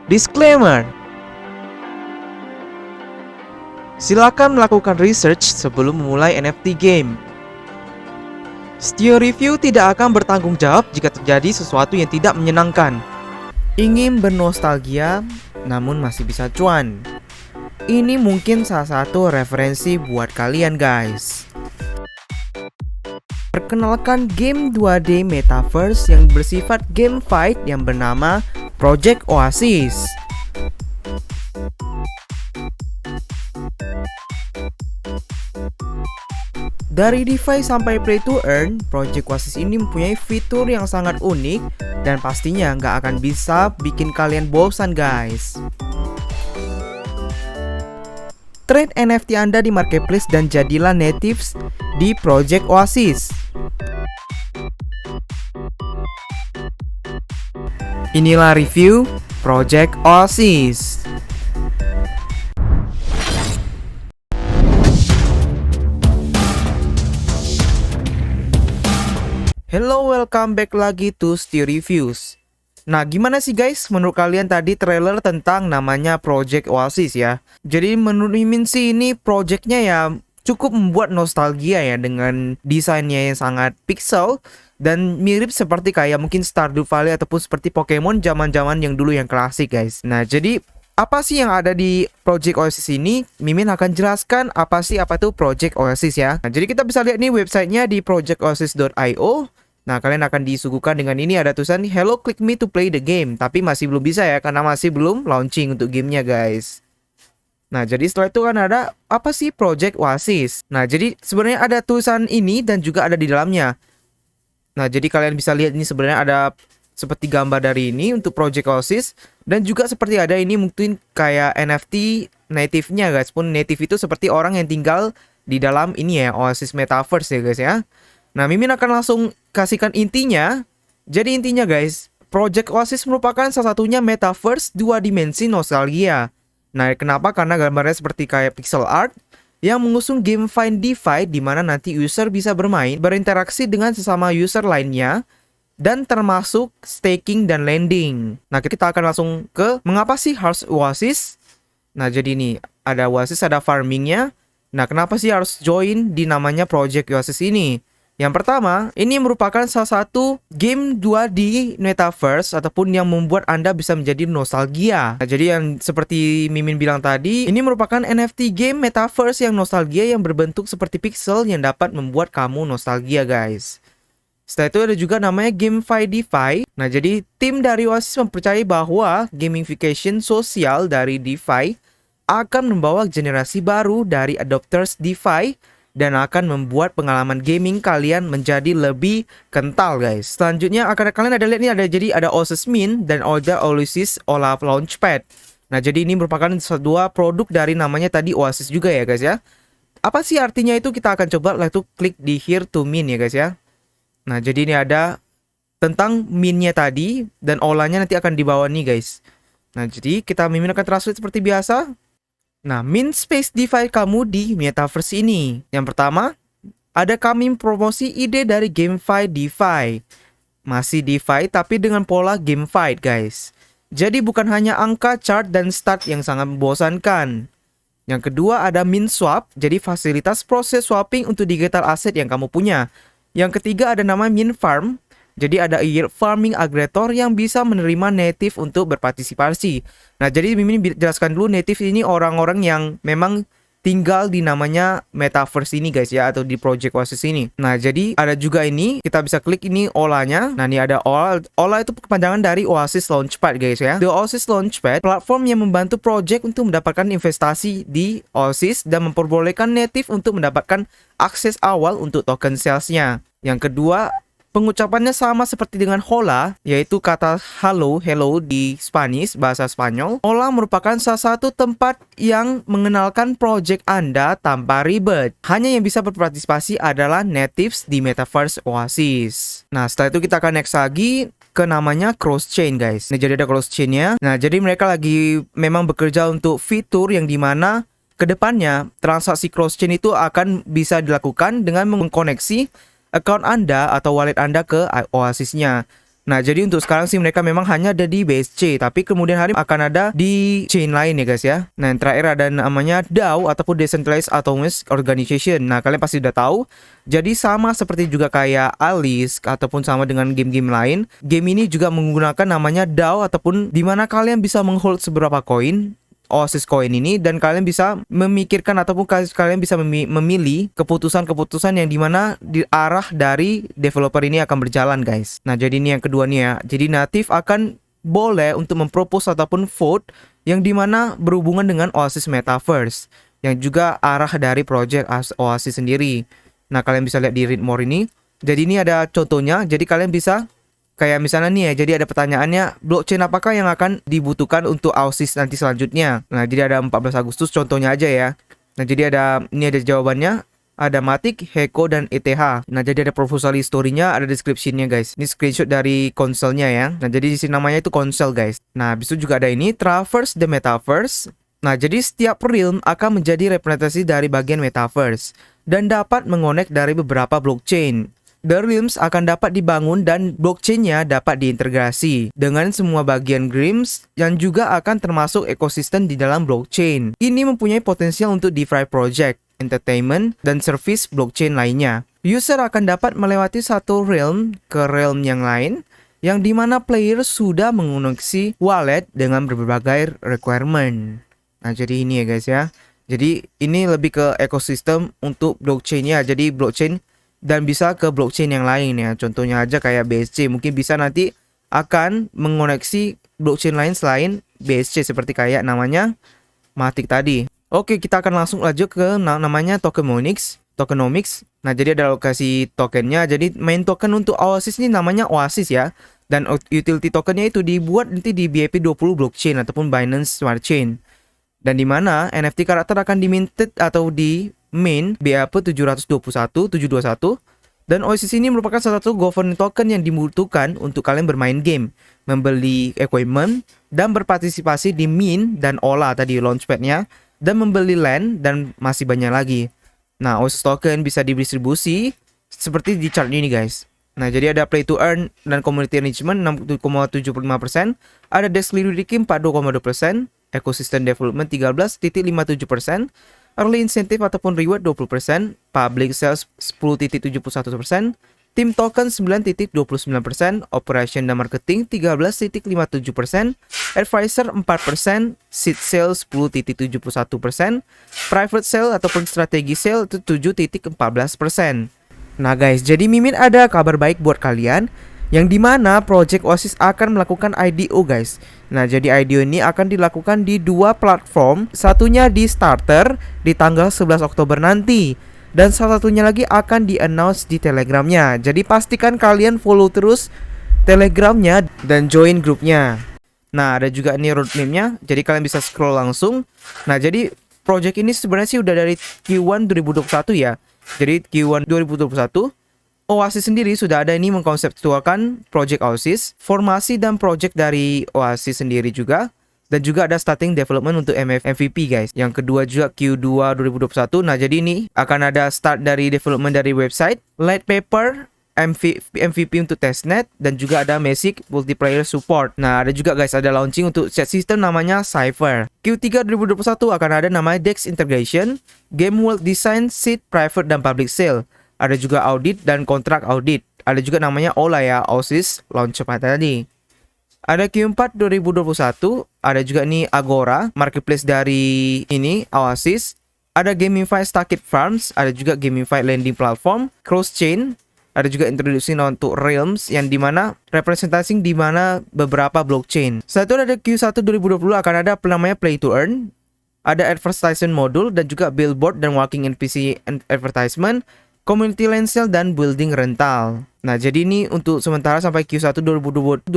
Disclaimer: silakan melakukan research sebelum memulai NFT game. Stio Review tidak akan bertanggung jawab jika terjadi sesuatu yang tidak menyenangkan. Ingin bernostalgia, namun masih bisa cuan. Ini mungkin salah satu referensi buat kalian guys. Perkenalkan game 2D Metaverse yang bersifat game fight yang bernama Project Oasis. Dari DeFi sampai Play to Earn, Project Oasis ini mempunyai fitur yang sangat unik dan pastinya nggak akan bisa bikin kalian bosan guys. Trade NFT Anda di marketplace dan jadilah natives di Project Oasis. Inilah review Project Oasis. Hello, welcome back lagi to Stio Reviews. Nah, gimana sih guys menurut kalian tadi trailer tentang namanya Project Oasis ya? Jadi menurut Mimin sih ini projectnya ya cukup membuat nostalgia ya dengan desainnya yang sangat pixel dan mirip seperti kayak mungkin Stardew Valley ataupun seperti Pokemon zaman-zaman yang dulu yang klasik guys. Nah, jadi apa sih yang ada di Project Oasis ini? Mimin akan jelaskan apa itu Project Oasis ya. Nah, jadi kita bisa lihat nih websitenya di projectoasis.io. Nah, kalian akan disuguhkan dengan ini ada tulisan "Hello, click me to play the game", tapi masih belum bisa ya karena masih belum launching untuk gamenya guys. Nah, jadi setelah itu kan ada apa sih Project Oasis. Nah, jadi sebenarnya ada tulisan ini dan juga ada di dalamnya. Nah, jadi kalian bisa lihat ini sebenarnya ada seperti gambar dari ini untuk Project Oasis dan juga seperti ada ini mungkin kayak NFT native-nya guys. Pun native itu seperti orang yang tinggal di dalam ini ya, Oasis Metaverse ya guys ya. Nah, Mimin akan langsung kasihkan intinya. Jadi intinya guys, Project Oasis merupakan salah satunya Metaverse 2 dimensi nostalgia. Nah, kenapa? Karena gambarnya seperti kayak pixel art yang mengusung game Find DeFi di mana nanti user bisa bermain, berinteraksi dengan sesama user lainnya, dan termasuk staking dan lending. Nah, kita akan langsung ke mengapa sih harus Oasis? Nah, jadi ini ada Oasis, ada farmingnya. Nah, kenapa sih harus join di namanya Project Oasis ini? Yang pertama, ini merupakan salah satu game 2D Metaverse ataupun yang membuat Anda bisa menjadi nostalgia. Nah, jadi yang seperti Mimin bilang tadi, ini merupakan NFT game Metaverse yang nostalgia yang berbentuk seperti pixel yang dapat membuat kamu nostalgia guys. Setelah itu ada juga namanya GameFi DeFi. Nah, jadi tim dari Oasis mempercayai bahwa gamification sosial dari DeFi akan membawa generasi baru dari adopters DeFi dan akan membuat pengalaman gaming kalian menjadi lebih kental guys. Selanjutnya kalian ada lihat ini ada Oasis Mint dan ada Oasis Olaf Launchpad. Nah, jadi ini merupakan sebuah produk dari namanya tadi Oasis juga ya guys ya. Apa sih artinya itu? Kita akan coba lalu klik di Here to Mint ya guys ya. Nah, jadi ini ada tentang mintnya tadi dan olahnya nanti akan dibawa nih guys. Nah, jadi Mimin akan translate seperti biasa. Nah, mint space DeFi kamu di Metaverse ini. Yang pertama, ada kami promosi ide dari GameFi DeFi. Masih DeFi tapi dengan pola game fight guys. Jadi bukan hanya angka, chart, dan stat yang sangat membosankan. Yang kedua ada mint swap, jadi fasilitas proses swapping untuk digital asset yang kamu punya. Yang ketiga ada nama mint farm. Jadi ada yield farming aggregator yang bisa menerima native untuk berpartisipasi. Nah, jadi Mimin jelaskan dulu native ini orang-orang yang memang tinggal di namanya Metaverse ini guys ya, atau di Project Oasis ini. Nah, jadi ada juga ini, kita bisa klik ini olahnya. Nah, ini ada olah itu kepanjangan dari Oasis Launchpad guys ya. The Oasis Launchpad, platform yang membantu project untuk mendapatkan investasi di Oasis dan memperbolehkan native untuk mendapatkan akses awal untuk token salesnya. Yang kedua, pengucapannya sama seperti dengan hola, yaitu kata hello di Spanish, bahasa Spanyol. Hola merupakan salah satu tempat yang mengenalkan project Anda tanpa ribet. Hanya yang bisa berpartisipasi adalah natives di Metaverse Oasis. Nah, setelah itu kita akan next lagi ke namanya cross chain guys. Nah, jadi ada cross chainnya. Nah, jadi mereka lagi memang bekerja untuk fitur yang dimana kedepannya transaksi cross chain itu akan bisa dilakukan dengan mengkoneksi account Anda atau wallet Anda ke Oasisnya. Nah, jadi untuk sekarang sih mereka memang hanya ada di BSC, tapi kemudian hari akan ada di chain lain ya guys ya. Nah, yang terakhir ada namanya DAO ataupun Decentralized Autonomous Organization. Nah, kalian pasti udah tahu. Jadi sama seperti juga kayak Alice ataupun sama dengan game-game lain, game ini juga menggunakan namanya DAO ataupun dimana kalian bisa menghold seberapa koin Oasis Coin ini, dan kalian bisa memikirkan ataupun kalian bisa memilih keputusan-keputusan yang dimana di arah dari developer ini akan berjalan guys. Nah, jadi ini yang kedua nih ya. Jadi Native akan boleh untuk mempropose ataupun vote yang dimana berhubungan dengan Oasis Metaverse, yang juga arah dari project Oasis sendiri. Nah, kalian bisa lihat di read more ini. Jadi ini ada contohnya. Jadi kalian bisa kayak misalnya nih ya, jadi ada pertanyaannya, blockchain apakah yang akan dibutuhkan untuk Oasis nanti selanjutnya. Nah, jadi ada 14 Agustus contohnya aja ya. Nah, jadi ini ada jawabannya. Ada Matic, Heko, dan ETH. Nah, jadi ada proposal history-nya, ada description-nya guys. Ini screenshot dari konselnya ya. Nah, jadi di sini namanya itu konsel guys. Nah, habis itu juga ada ini, Traverse the Metaverse. Nah, jadi setiap realm akan menjadi representasi dari bagian Metaverse dan dapat mengonek dari beberapa blockchain. The realms akan dapat dibangun dan blockchain-nya dapat diintegrasi dengan semua bagian realms yang juga akan termasuk ekosistem di dalam blockchain. Ini mempunyai potensial untuk DeFi project, entertainment, dan service blockchain lainnya. User akan dapat melewati satu realm ke realm yang lain, yang dimana player sudah mengoneksi wallet dengan berbagai requirement. Nah, jadi ini ya guys ya. Jadi ini lebih ke ekosistem untuk blockchain-nya. Jadi blockchain dan bisa ke blockchain yang lain ya. Contohnya aja kayak BSC, mungkin bisa nanti akan mengoneksi blockchain lain selain BSC seperti kayak namanya Matic tadi. Oke, kita akan langsung lanjut ke namanya tokenomics. Nah, jadi ada alokasi tokennya. Jadi main token untuk Oasis ini namanya Oasis ya. Dan utility tokennya itu dibuat nanti di BIP20 blockchain ataupun Binance Smart Chain. Dan di mana NFT karakter akan diminted atau di main BAP 721 dan Oasis ini merupakan salah satu governance token yang dibutuhkan untuk kalian bermain game, membeli equipment, dan berpartisipasi di mint dan olah tadi launchpadnya, dan membeli land, dan masih banyak lagi. Nah, Oasis token bisa didistribusi seperti di chart ini guys. Nah, jadi ada play to earn dan community engagement 6,75%, ada desk liquidity 42,2%, ecosystem development 13,57%, early incentive ataupun reward 20%, public sales 10,71%, team token 9,29%, operation dan marketing 13,57%, advisor 4%, seed sales 10,71%, private sale ataupun strategi sale itu 7,14%. Nah guys, jadi Mimin ada kabar baik buat kalian, yang dimana Project Oasis akan melakukan IDO guys. Nah, jadi IDO ini akan dilakukan di dua platform. Satunya di Starter di tanggal 11 Oktober nanti, dan salah satunya lagi akan di-announce di Telegramnya. Jadi pastikan kalian follow terus Telegramnya dan join grupnya. Nah, ada juga nih roadmapnya, jadi kalian bisa scroll langsung. Nah, jadi project ini sebenarnya sih udah dari Q1 2021 ya. Jadi Q1 2021 Oasis sendiri sudah ada ini mengkonseptualkan Project Oasis, formasi dan project dari Oasis sendiri juga, dan juga ada starting development untuk MVP guys. Yang kedua juga Q2 2021. Nah, jadi ini akan ada start dari development dari website, light paper, MVP untuk testnet, dan juga ada basic multiplayer support. Nah, ada juga guys, ada launching untuk chat system namanya Cypher. Q3 2021 akan ada namanya DEX integration, game world design, seed, private, dan public sale. Ada juga audit dan kontrak audit. Ada juga namanya OLA ya, Oasis Launchpad tadi. Ada Q4 2021. Ada juga nih Agora, marketplace dari ini Oasis. Ada Gamify Stackit Farms. Ada juga Gamify Lending Platform, Cross Chain. Ada juga introduksi untuk Realms yang dimana representasi dimana beberapa blockchain. Satu ada Q1 2020 akan ada namanya Play to Earn. Ada advertisement module dan juga billboard dan walking NPC advertisement, community land sale, dan building rental. Nah, jadi ini untuk sementara sampai Q1 2022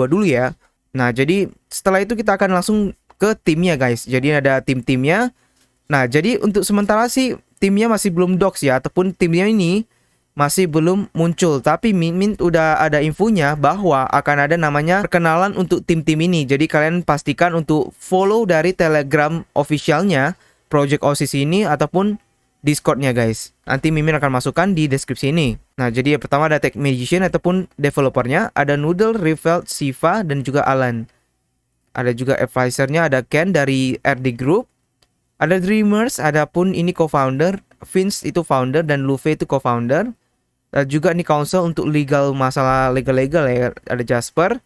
dulu ya. Nah, jadi setelah itu kita akan langsung ke timnya guys. Jadi ada tim-timnya. Nah, jadi untuk sementara sih timnya masih belum docs ya, ataupun timnya ini masih belum muncul. Tapi Mimin udah ada infonya bahwa akan ada namanya perkenalan untuk tim-tim ini. Jadi kalian pastikan untuk follow dari Telegram officialnya Project Oasis ini, ataupun Discord-nya guys. Nanti Mimin akan masukkan di deskripsi ini. Nah, jadi yang pertama ada Tech Magician ataupun developernya, ada Noodle, Revelt, Siva, dan juga Alan. Ada juga advisornya, ada Ken dari RD Group. Ada Dreamers, adapun ini co-founder, Vince itu founder, dan Luffy itu co-founder. Dan juga ini counsel untuk legal, masalah legal ya, ada Jasper.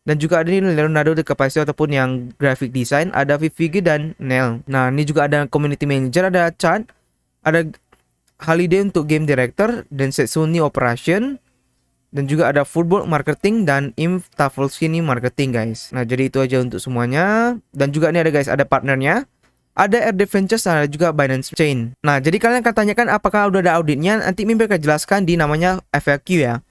Dan juga ada ini Leonardo DiCaprio ataupun yang graphic design, ada Vivigi dan Nel. Nah, ini juga ada community manager, ada Chan, ada Holiday untuk game director, dan Setsuni operation, dan juga ada football marketing dan Im Tafolsky marketing guys. Nah, jadi itu aja untuk semuanya. Dan juga ini ada guys, ada partnernya. Ada RD Ventures, ada juga Binance Chain. Nah, jadi kalian akan tanyakan apakah udah ada auditnya. Nanti Mimin akan jelaskan di namanya FAQ ya.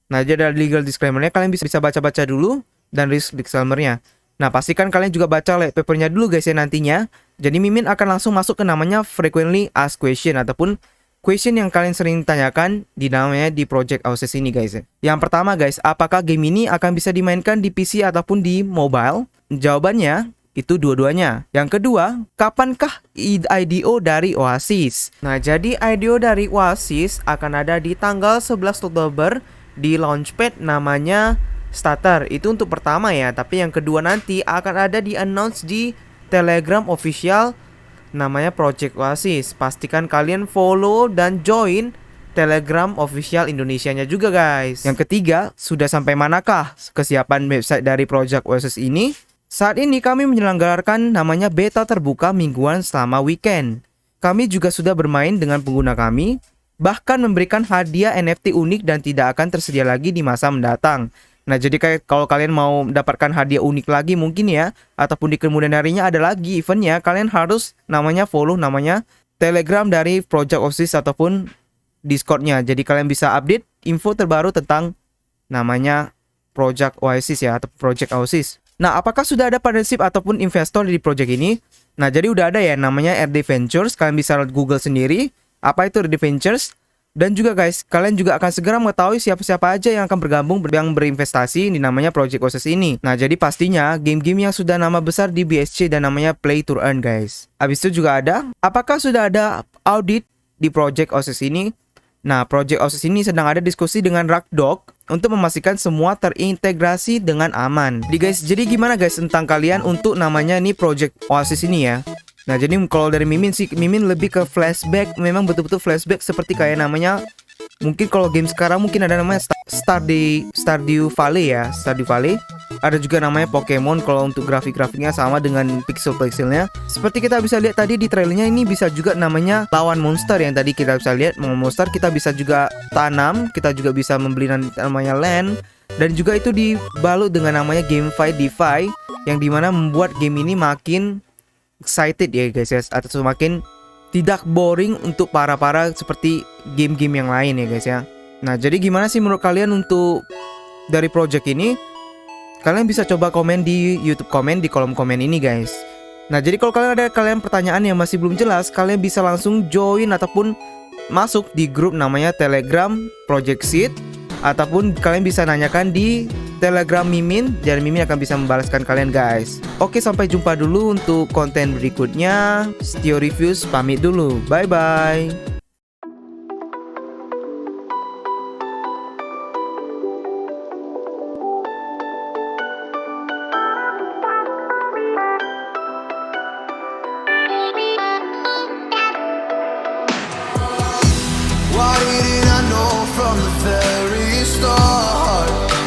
Nah, jadi ada legal disclaimer-nya. Kalian bisa baca-baca dulu. Dan risk disclaimer-nya. Nah, pastikan kalian juga baca white paper-nya dulu guys ya nantinya. Jadi Mimin akan langsung masuk ke namanya frequently asked question ataupun question yang kalian sering tanyakan di namanya di project Oasis ini guys ya. Yang pertama guys, apakah game ini akan bisa dimainkan di PC ataupun di mobile? Jawabannya itu dua-duanya. Yang kedua, kapankah IDO dari Oasis? Nah, jadi IDO dari Oasis akan ada di tanggal 11 Oktober di launchpad namanya Starter. Itu untuk pertama ya, tapi yang kedua nanti akan ada di announce di Telegram official namanya Project Oasis. Pastikan kalian follow dan join Telegram official Indonesianya juga guys. Yang ketiga, sudah sampai manakah kesiapan website dari Project Oasis ini? Saat ini kami menyelenggarakan namanya beta terbuka mingguan selama weekend. Kami juga sudah bermain dengan pengguna kami, bahkan memberikan hadiah NFT unik dan tidak akan tersedia lagi di masa mendatang. Nah, jadi kayak kalau kalian mau mendapatkan hadiah unik lagi mungkin ya, ataupun di kemudian harinya ada lagi eventnya, kalian harus namanya follow namanya Telegram dari Project Oasis ataupun Discord-nya. Jadi kalian bisa update info terbaru tentang namanya Project Oasis ya, atau Project Oasis. Nah, apakah sudah ada partnership ataupun investor di project ini? Nah, jadi udah ada ya namanya RD Ventures. Kalian bisa Google sendiri apa itu RD Ventures. Dan juga guys, kalian juga akan segera mengetahui siapa-siapa aja yang akan bergabung yang berinvestasi di namanya Project Oasis ini. Nah, jadi pastinya game-game yang sudah nama besar di BSC dan namanya Play to Earn guys. Habis itu juga ada, apakah sudah ada audit di Project Oasis ini? Nah, Project Oasis ini sedang ada diskusi dengan Rakdog untuk memastikan semua terintegrasi dengan aman. Jadi gimana guys tentang kalian untuk namanya nih Project Oasis ini ya? Nah, jadi kalau dari Mimin sih, Mimin lebih ke flashback, memang betul-betul flashback seperti kayak namanya, mungkin kalau game sekarang mungkin ada namanya Stardew Valley ya, Stardew Valley. Ada juga namanya Pokemon kalau untuk grafik-grafiknya sama dengan pixel-pixelnya. Seperti kita bisa lihat tadi di trailernya ini bisa juga namanya lawan monster yang tadi kita bisa lihat. Monster kita bisa juga tanam, kita juga bisa membeli namanya land. Dan juga itu dibalut dengan namanya GameFi DeFi yang dimana membuat game ini makin excited ya guys ya, atau semakin tidak boring untuk para seperti game-game yang lain ya guys ya. Nah, jadi gimana sih menurut kalian untuk dari project ini? Kalian bisa coba komen di YouTube komen di kolom komen ini guys. Nah, jadi kalau kalian ada pertanyaan yang masih belum jelas, kalian bisa langsung join ataupun masuk di grup namanya Telegram Project Seed, ataupun kalian bisa nanyakan di Telegram Mimin dan Mimin akan bisa membalaskan kalian guys. Oke, sampai jumpa dulu untuk konten berikutnya. Stio Reviews pamit dulu. Bye bye.